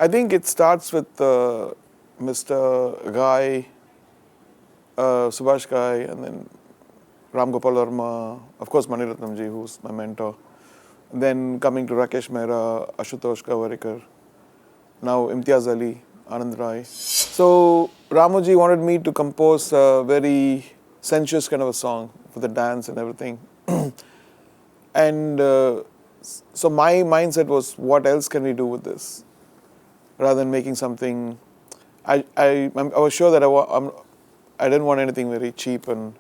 I think it starts with Mr. Guy, Subhash Ghai, and then Ram Gopal Verma, of course Maniratnamji, who's my mentor. Then coming to Rakesh Mehra, Ashutosh Kavarikar, now Imtiaz Ali, Anand Rai. So Ramoji wanted me to compose a very sensuous kind of a song for the dance and everything. And so my mindset was, what else can we do with this? Rather than making something, I was sure that I didn't want anything very cheap, and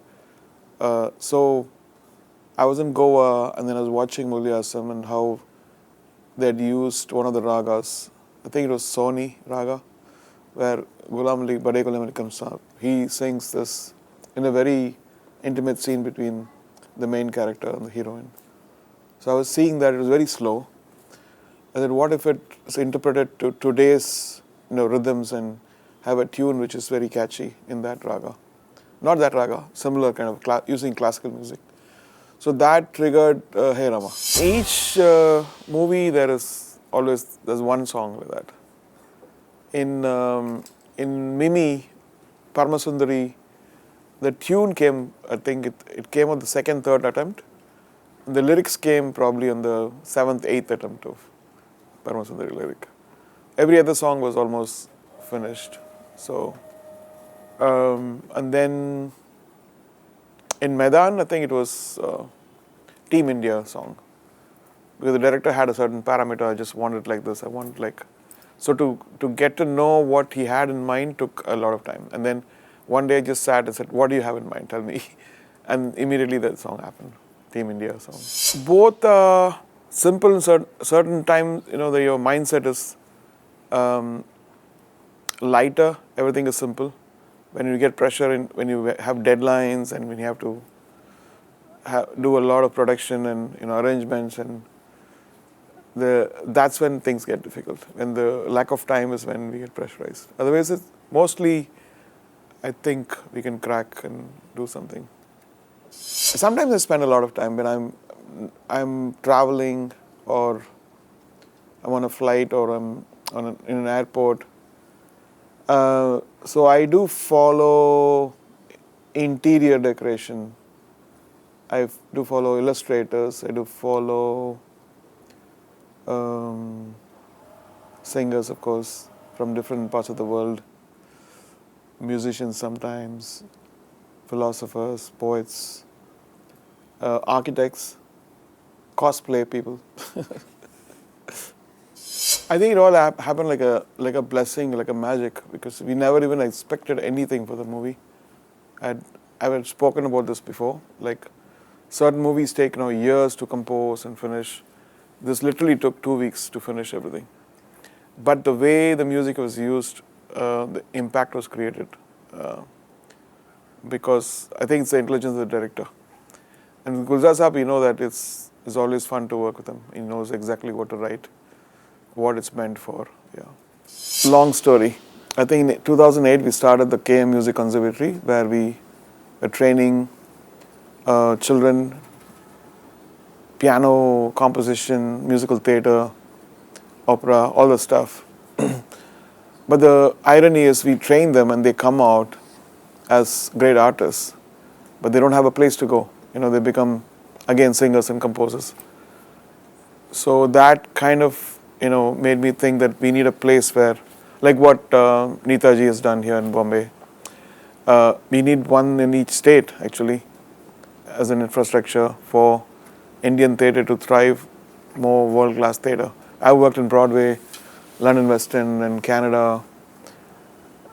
so I was in Goa, and then I was watching Mughal Asam and how they had used one of the ragas. I think it was Soni Raga, where Ghulam Ali, Bade Ghulam Ali comes up. He sings this in a very intimate scene between the main character and the heroine. So I was seeing that it was very slow. I said, what if it's interpreted to today's rhythms and have a tune which is very catchy in that raga? Not that raga, similar kind of using classical music. So that triggered Hai Rama. Each movie there's one song like that. In Mimi, Paramasundari, the tune came, I think it came on the second, third attempt. The lyrics came probably on the 7th, 8th attempt of Paramasundari lyric. Every other song was almost finished. So, and then in Maidan, I think it was Team India song. Because the director had a certain parameter, I just wanted like this. So to get to know what he had in mind took a lot of time. And then one day I just sat and said, what do you have in mind? Tell me. And immediately that song happened. Team India song. Both simple in certain times, your mindset is lighter, everything is simple. When you get pressure, when you have deadlines and when you have to do a lot of production and arrangements, and that's when things get difficult. When the lack of time is when we get pressurized. Otherwise, it's mostly, I think we can crack and do something. Sometimes I spend a lot of time when I'm traveling, or I'm on a flight, or I'm in an airport. So I do follow interior decoration. I do follow illustrators. I do follow singers, of course, from different parts of the world. Musicians sometimes, philosophers, poets, architects, cosplay people. I think it all happened like a blessing, like a magic, because we never even expected anything for the movie. I've spoken about this before. Like certain movies take years to compose and finish. This literally took 2 weeks to finish everything. But the way the music was used, the impact was created. Because I think it's the intelligence of the director. And Gulzar Saab, that it's always fun to work with him. He knows exactly what to write, what it's meant for. Yeah. Long story. I think in 2008 we started the KM Music Conservatory, where we were training children, piano, composition, musical theatre, opera, all the stuff. But the irony is we train them and they come out as great artists, but they don't have a place to go. They become, again, singers and composers. So that kind of, made me think that we need a place where, like what Neetaji has done here in Bombay, we need one in each state, actually, as an infrastructure for Indian theatre to thrive, more world-class theatre. I worked in Broadway, London West End, and Canada,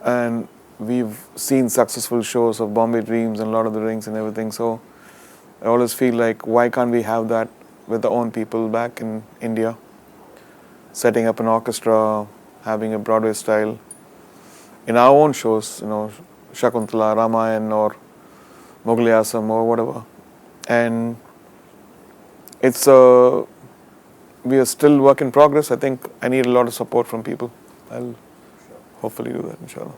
and we've seen successful shows of Bombay Dreams and Lord of the Rings and everything. So I always feel like, why can't we have that with our own people back in India? Setting up an orchestra, having a Broadway style in our own shows, Shakuntala, Ramayan, or Mughal Asam, or whatever. And it's we are still work in progress. I think I need a lot of support from people. I'll hopefully do that, inshallah.